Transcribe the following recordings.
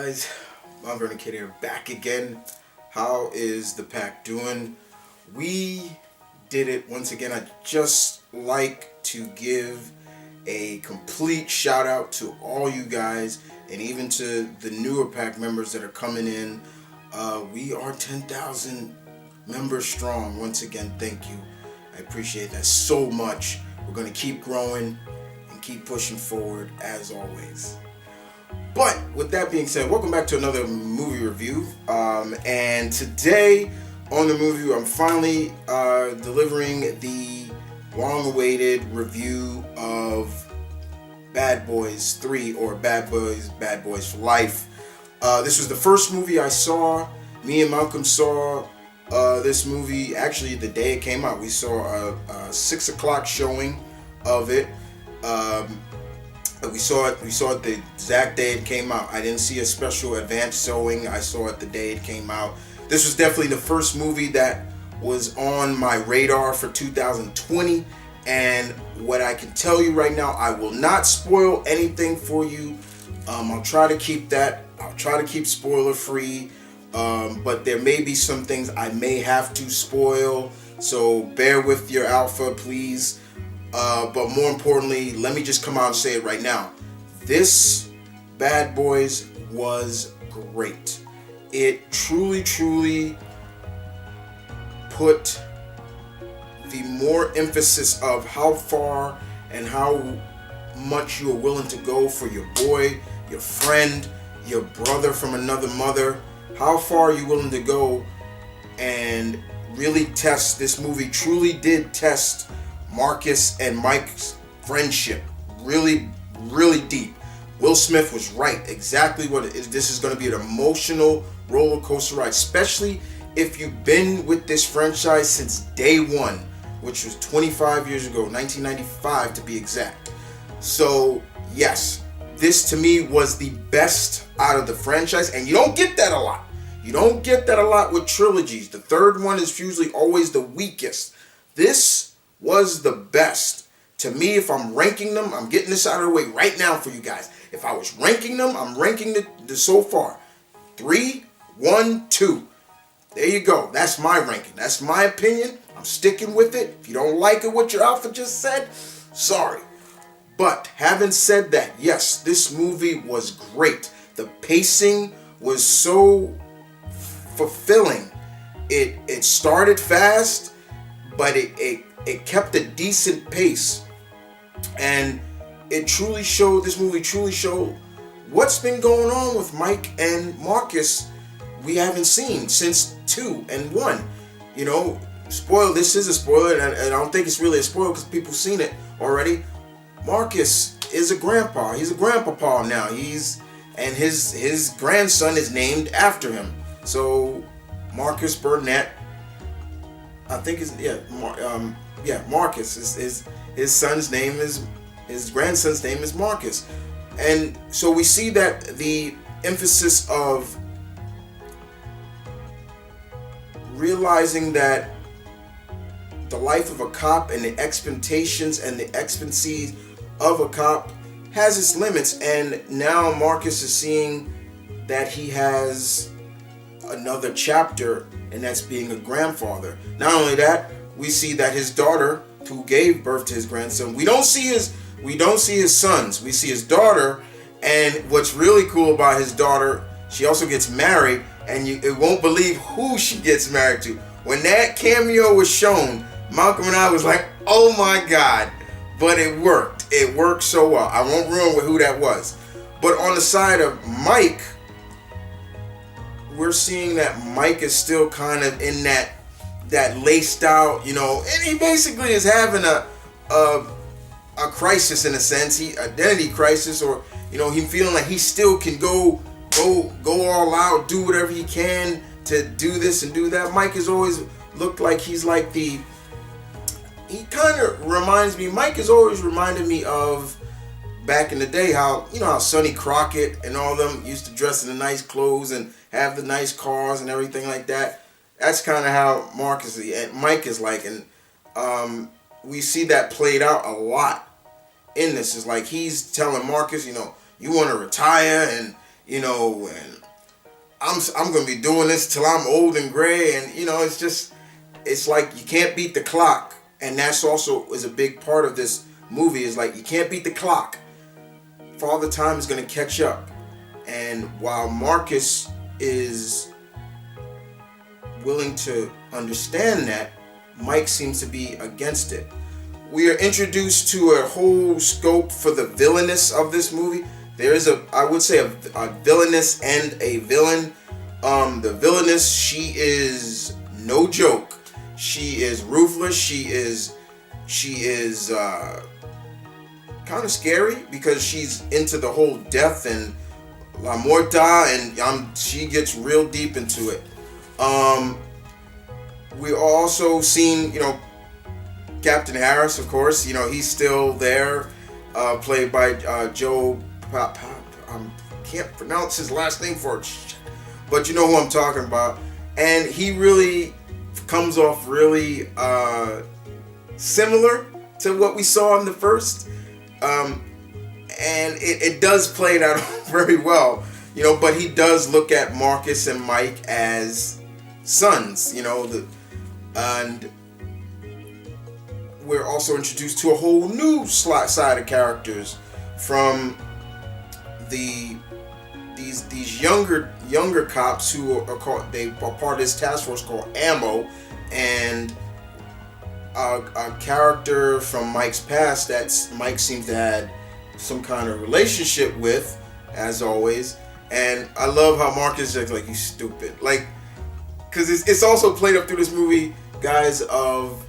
guys, M.V.K here, back again. How is the pack doing? We did it once again. I'd just like to give a complete shout out to all you guys and even to the newer pack members that are coming in. We are 10,000 members strong. Once again, thank you. I appreciate that so much. We're going to keep growing and keep pushing forward as always. But with that being said, welcome back to another movie review. And today on the movie, I'm finally delivering the long-awaited review of Bad Boys 3 or Bad Boys for Life. This was the first movie I saw. Me and Malcolm saw this movie actually the day it came out. We saw a 6 o'clock showing of it. We saw it the exact day it came out. I didn't see a special advance showing. I saw it the day it came out. This was definitely the first movie that was on my radar for 2020. And what I can tell you right now, I will not spoil anything for you. I'll try to keep that. I'll try to keep spoiler free. But there may be some things I may have to spoil. So bear with your alpha, please. But more importantly, let me just come out and say it right now. This Bad Boys was great. It truly put the more emphasis of how far and how much you are willing to go for your boy, your friend, your brother from another mother. How far are you willing to go and really test. This movie truly did test Marcus and Mike's friendship really deep. Will Smith was right. Exactly what it is. This is going to be an emotional roller coaster ride, especially if you've been with this franchise since day one, which was 25 years ago, 1995 to be exact. So yes, this to me was the best out of the franchise, and you don't get that a lot. You don't get that a lot with trilogies. The third one is usually always the weakest. This was the best. To me, if I'm ranking them, I'm getting this out of the way right now for you guys. If I was ranking them, I'm ranking the so far. 3, 1, 2. There you go. That's my ranking. That's my opinion. I'm sticking with it. If you don't like it, what your alpha just said, sorry. But having said that, yes, this movie was great. The pacing was so fulfilling. It started fast, but it kept a decent pace. And it truly showed, this movie truly showed what's been going on with Mike and Marcus we haven't seen since 2 and 1. You know, this is a spoiler, and I don't think it's really a spoiler because people seen it already. Marcus is a grandpa. He's a grandpapa now. And his grandson is named after him. So Marcus Burnett, I think Marcus. His grandson's name is Marcus. And so we see that the emphasis of realizing that the life of a cop and the expectations and the expenses of a cop has its limits, and now Marcus is seeing that he has another chapter, and that's being a grandfather. Not only that, we see that his daughter, who gave birth to his grandson, we don't see his sons, we see his daughter. And what's really cool about his daughter, she also gets married, and you won't believe who she gets married to. When that cameo was shown, Malcolm and I was like, oh my God. But it worked. It worked so well. I won't ruin who that was. But on the side of Mike, we're seeing that Mike is still kind of in that laced out, you know, and he basically is having a crisis in a sense, identity crisis, or you know, him feeling like he still can go all out, do whatever he can to do this and do that. Mike has always looked like he's like he kind of reminds me. Mike has always reminded me of back in the day how Sonny Crockett and all them used to dress in the nice clothes and have the nice cars and everything like that. That's kind of how Mike is like, and we see that played out a lot in this. Is like he's telling Marcus, you want to retire, and and I'm gonna be doing this till I'm old and gray, and it's like you can't beat the clock, and that's also is a big part of this movie. Is like you can't beat the clock. Father Time is gonna catch up, and while Marcus is willing to understand that, Mike seems to be against it. We are introduced to a whole scope for the villainous of this movie. There is I would say, a villainous and a villain. The villainous, she is no joke. She is ruthless. She is kind of scary because she's into the whole death and La Muerta, and she gets real deep into it. We also seen, Captain Harris, of course. He's still there, played by Joe. Can't pronounce his last name for it, but you know who I'm talking about. And he really comes off really similar to what we saw in the first, and it does play it out very well, But he does look at Marcus and Mike as sons, and we're also introduced to a whole new side of characters from these younger cops who are called, they are part of this task force called Ammo, and a character from Mike's past that Mike seems to have some kind of relationship with, as always. And I love how Marcus is like, you stupid, like, because it's also played up through this movie, guys, of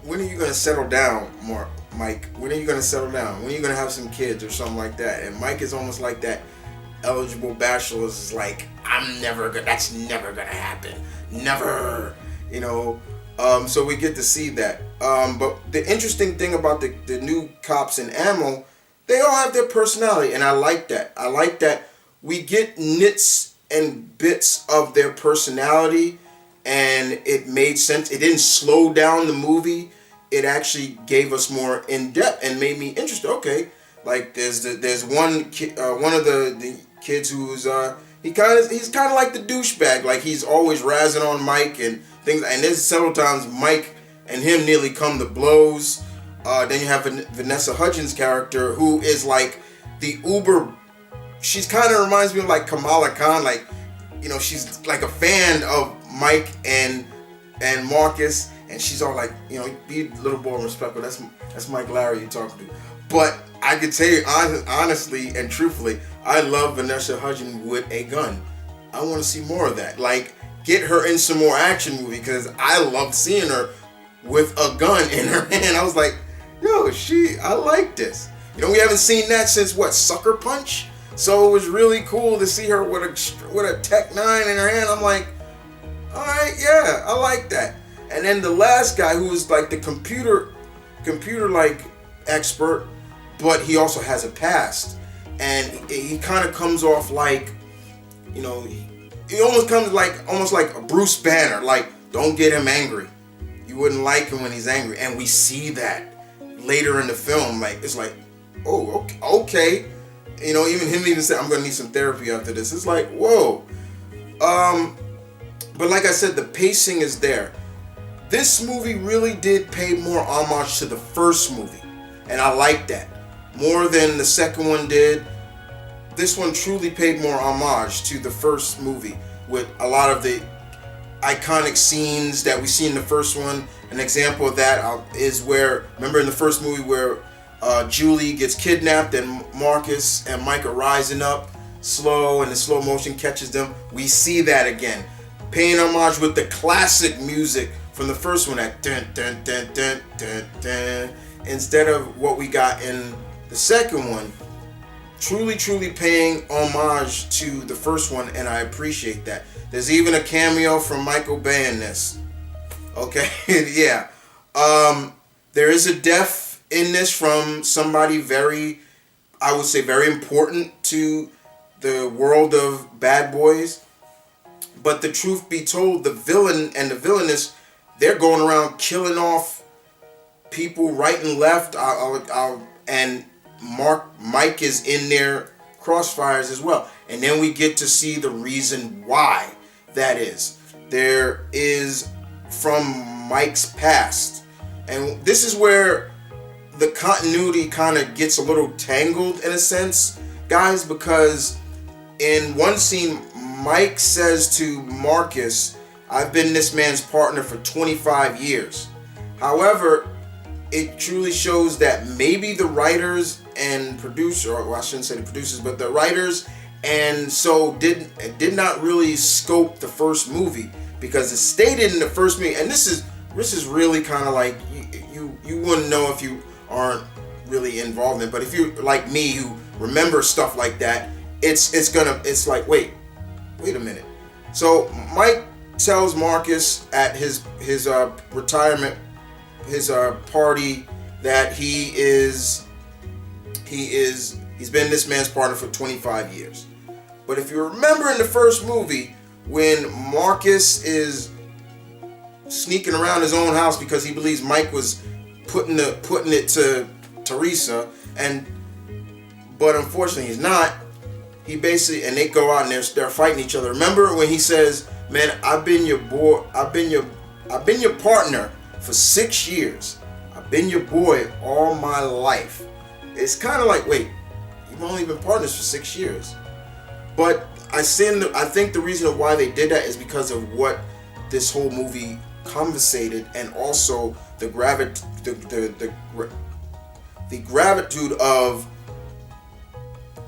when are you going to settle down, Mike? When are you going to settle down? When are you going to have some kids or something like that? And Mike is almost like that eligible bachelor is like, that's never going to happen. Never, so we get to see that. But the interesting thing about the new cops in Ammo, they all have their personality, and I like that. I like that we get nits and bits of their personality, and it made sense. It didn't slow down the movie. It actually gave us more in depth and made me interested. Okay, like there's one kid, one of the kids who's he's kind of like the douchebag. Like he's always razzing on Mike and things. And there's several times Mike and him nearly come to blows. Then you have Vanessa Hudgens' character, who is like the uber. She's kind of reminds me of like Kamala Khan. Like, she's like a fan of Mike and Marcus. And she's all like, be a little more respectful. That's Mike Larry you're talking to. But I could tell you honestly and truthfully, I love Vanessa Hudgens with a gun. I want to see more of that. Like, get her in some more action movie, because I love seeing her with a gun in her hand. I was like, I like this. We haven't seen that since what, Sucker Punch? So it was really cool to see her with a Tech 9 in her hand. I'm like, all right, yeah, I like that. And then the last guy, who was like the computer like expert, but he also has a past, and he kind of comes off like, he almost comes almost like a Bruce Banner. Like, don't get him angry. You wouldn't like him when he's angry, and we see that later in the film. Like, it's like, oh, okay. Even him even said, I'm gonna need some therapy after this. It's like, whoa. But like I said, the pacing is there. This movie really did pay more homage to the first movie, and I like that more than the second one did. This one truly paid more homage to the first movie with a lot of the iconic scenes that we see in the first one. An example of that is where, remember in the first movie where Julie gets kidnapped and Marcus and Mike are rising up slow, and the slow motion catches them. We see that again, paying homage with the classic music from the first one, that dun dun dun dun dun dun, instead of what we got in the second one. Truly paying homage to the first one, and I appreciate that. There's even a cameo from Michael Bay in this. Okay, yeah. There is a death in this from somebody very, I would say, very important to the world of Bad Boys. But the truth be told, the villain and the villainess, they're going around killing off people right and left. And Mike is in there crossfires as well. And then we get to see the reason why that is. There is from Mike's past. And this is where the continuity kind of gets a little tangled in a sense, guys, because in one scene, Mike says to Marcus, I've been this man's partner for 25 years. However, it truly shows that maybe the writers and producer, or I shouldn't say the producers, but the writers, and so did not really scope the first movie, because it's stated in the first movie, and this is really kind of like you wouldn't know if you aren't really involved in it, but if you're like me who remember stuff like that, it's like wait a minute. So Mike tells Marcus at his retirement, his party, that he's been this man's partner for 25 years. But if you remember in the first movie, when Marcus is sneaking around his own house because he believes Mike was putting it to Teresa, but unfortunately he's not. He basically, and they go out and they're fighting each other. Remember when he says, "Man, I've been your partner for 6 years. I've been your boy all my life." It's kind of like, wait, you've only been partners for 6 years. But I think the reason why they did that is because of what this whole movie conversated, and also the gratitude of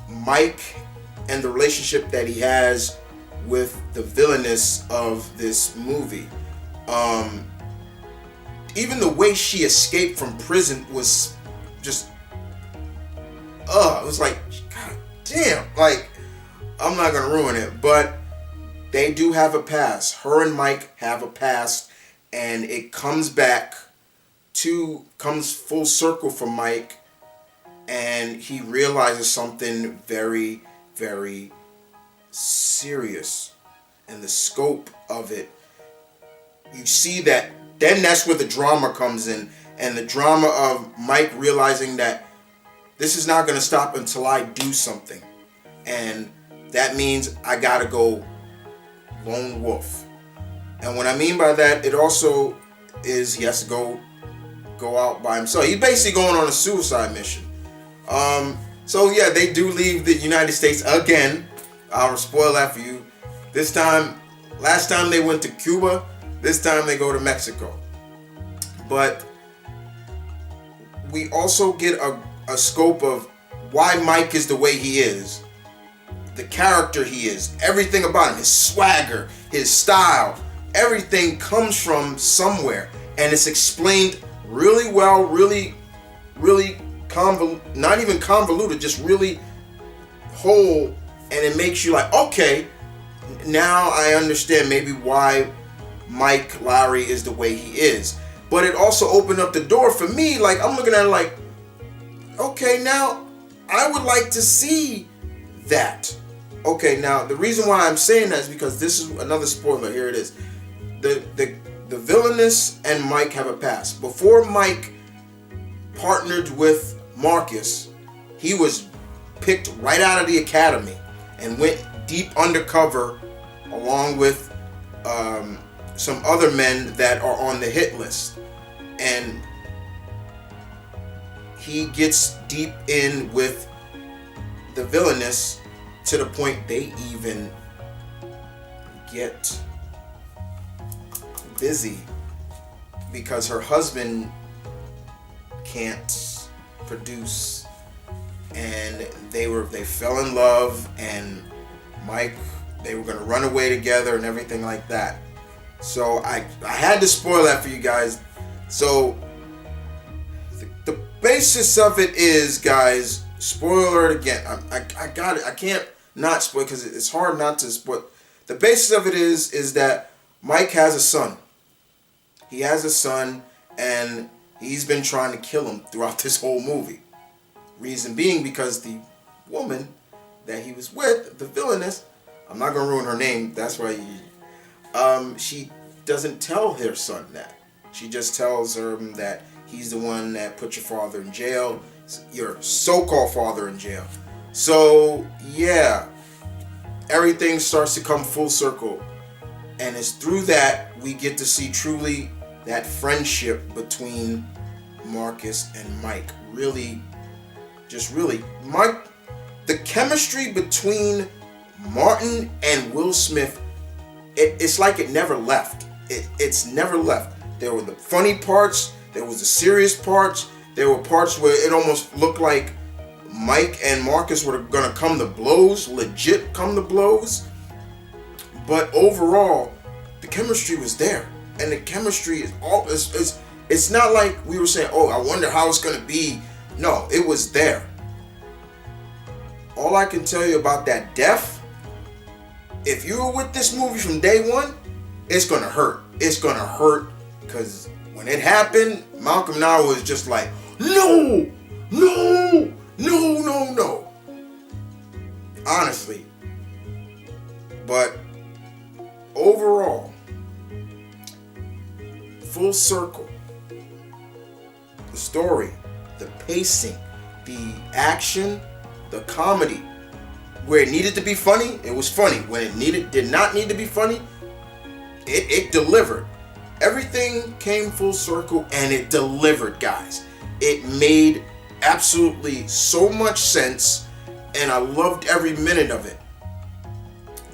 Mike and the relationship that he has with the villainess of this movie. Even the way she escaped from prison was just, it was like, god damn, like, I'm not gonna ruin it, but they do have a past. Her and Mike have a past, and it comes full circle for Mike, and he realizes something very, very serious, and the scope of it. You see that, then that's where the drama comes in, and the drama of Mike realizing that this is not going to stop until I do something, and that means I gotta go lone wolf. And what I mean by that, it also is he has to go out by himself. He's basically going on a suicide mission. So yeah, they do leave the United States again. I'll spoil that for you. Last time they went to Cuba. This time they go to Mexico. But we also get a scope of why Mike is the way he is. The character he is. Everything about him. His swagger. His style. Everything comes from somewhere. And it's explained really well. Really, really not even convoluted. Just really whole. And it makes you like, okay, now I understand maybe why Mike Lowry is the way he is. But it also opened up the door for me. Like, I'm looking at it like, okay, now I would like to see that. Okay, now the reason why I'm saying that is because this is another spoiler. Here it is. The villainess and Mike have a past. Before Mike partnered with Marcus, he was picked right out of the academy and went deep undercover along with some other men that are on the hit list. And he gets deep in with the villainess to the point they even get busy because her husband can't produce, and they fell in love, and Mike, they were going to run away together and everything like that. So I had to spoil that for you guys. So the basis of it is, guys, spoiler it again. I got it. I can't not spoil because it's hard not to spoil. The basis of it is that Mike has a son. He has a son, and he's been trying to kill him throughout this whole movie. Reason being because the woman that he was with, the villainess, I'm not gonna ruin her name. That's why she doesn't tell her son that. She just tells him that he's the one that put your father in jail, your so-called father in jail. So yeah, everything starts to come full circle, and it's through that we get to see truly that friendship between Marcus and Mike. Really, just really, Mike, the chemistry between Martin and Will Smith, it's like it never left. It's never left. There were the funny parts, there was the serious parts, there were parts where it almost looked like Mike and Marcus were gonna come to blows, legit come to blows. But overall, the chemistry was there, and the chemistry is all. It's not like we were saying, "Oh, I wonder how it's gonna be." No, it was there. All I can tell you about that death, if you were with this movie from day one, it's gonna hurt. It's gonna hurt because when it happened, Malcolm and I was just like, "No, no, no, no, no." Honestly, but overall, full circle, the story, the pacing, the action, the comedy. Where it needed to be funny, it was funny. When it did not need to be funny, it delivered. Everything came full circle and it delivered, guys. It made absolutely so much sense, and I loved every minute of it.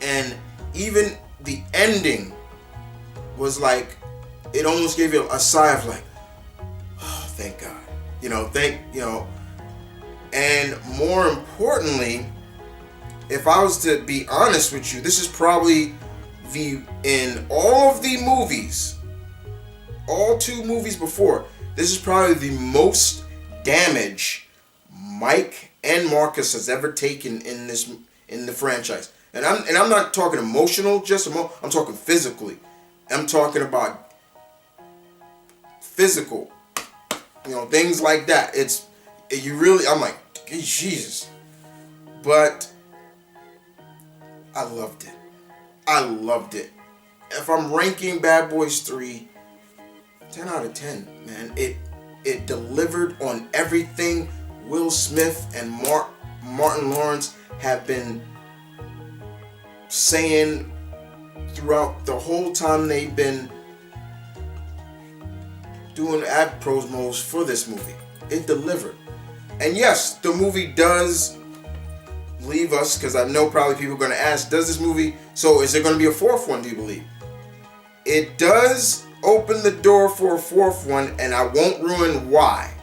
And even the ending was like, it almost gave you a sigh of like, oh, thank God. And more importantly, if I was to be honest with you, this is probably in all of the movies, all 2 movies before, this is probably the most damage Mike and Marcus has ever taken in the franchise. And I'm not talking emotional, I'm talking physically. I'm talking about physical, things like that. I'm like, Jesus. But I loved it. I loved it. If I'm ranking Bad Boys 3, 10 out of 10, man. It delivered on everything Will Smith and Martin Lawrence have been saying throughout the whole time they've been doing ad promos for this movie. It delivered. And yes, the movie does leave us, because I know probably people are going to ask, does this movie, so is there going to be a 4th one, do you believe? It does open the door for a 4th one, and I won't ruin why.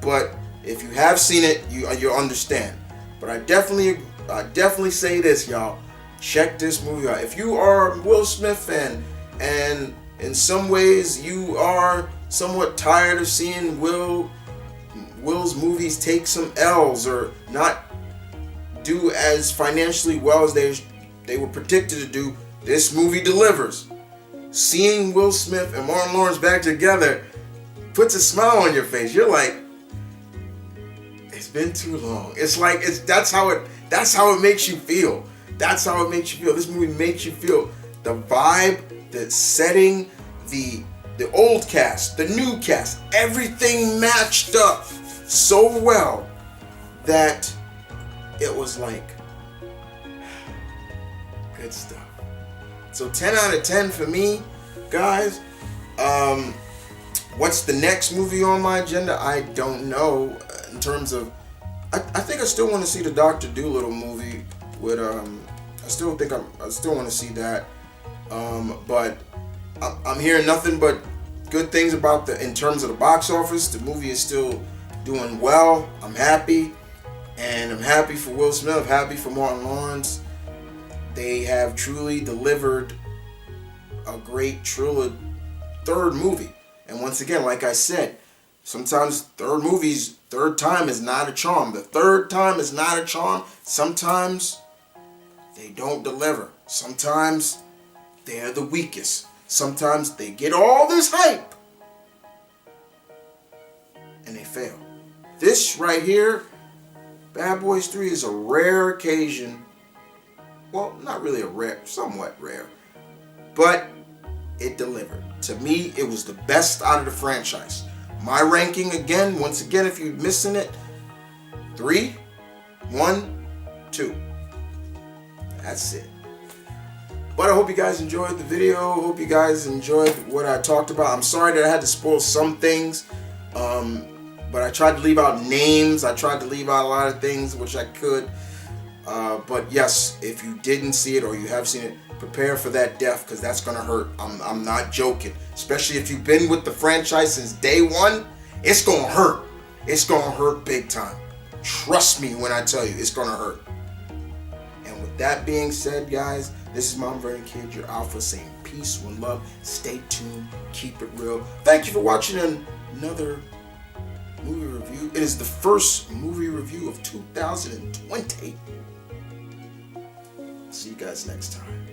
But if you have seen it, you'll understand. But I definitely say this, y'all. Check this movie out. If you are a Will Smith fan, and in some ways you are somewhat tired of seeing Will's movies take some L's or not do as financially well as they were predicted to do, this movie delivers. Seeing Will Smith and Martin Lawrence back together puts a smile on your face. You're like, it's been too long. It's like that's how it makes you feel. That's how it makes you feel. This movie makes you feel the vibe, the setting, the old cast, the new cast, everything matched up so well that it was like good stuff. So 10 out of 10 for me, guys. What's the next movie on my agenda? I don't know. In terms of, I think I still want to see the Dr. Dolittle movie with I still want to see that. But I'm hearing nothing but good things about in terms of the box office. The movie is still doing well. I'm happy. And I'm happy for Will Smith. I'm happy for Martin Lawrence. They have truly delivered a great third movie. And once again, like I said, sometimes third time is not a charm. The third time is not a charm. Sometimes they don't deliver. Sometimes they're the weakest. Sometimes they get all this hype and they fail. This right here, Bad Boys 3, is a rare occasion. Well, not really somewhat rare, but it delivered. To me, it was the best out of the franchise. My ranking, once again, if you're missing it, 3, 1, 2. That's it. But I hope you guys enjoyed the video. Hope you guys enjoyed what I talked about. I'm sorry that I had to spoil some things. But I tried to leave out names. I tried to leave out a lot of things which I could. But yes, if you didn't see it or you have seen it, prepare for that death, because that's going to hurt. I'm not joking. Especially if you've been with the franchise since day one, it's going to hurt. It's going to hurt big time. Trust me when I tell you, it's going to hurt. And with that being said, guys, this is M.V.K, your alpha, saying peace, one love. Stay tuned. Keep it real. Thank you for watching another movie review. It is the first movie review of 2020. See you guys next time.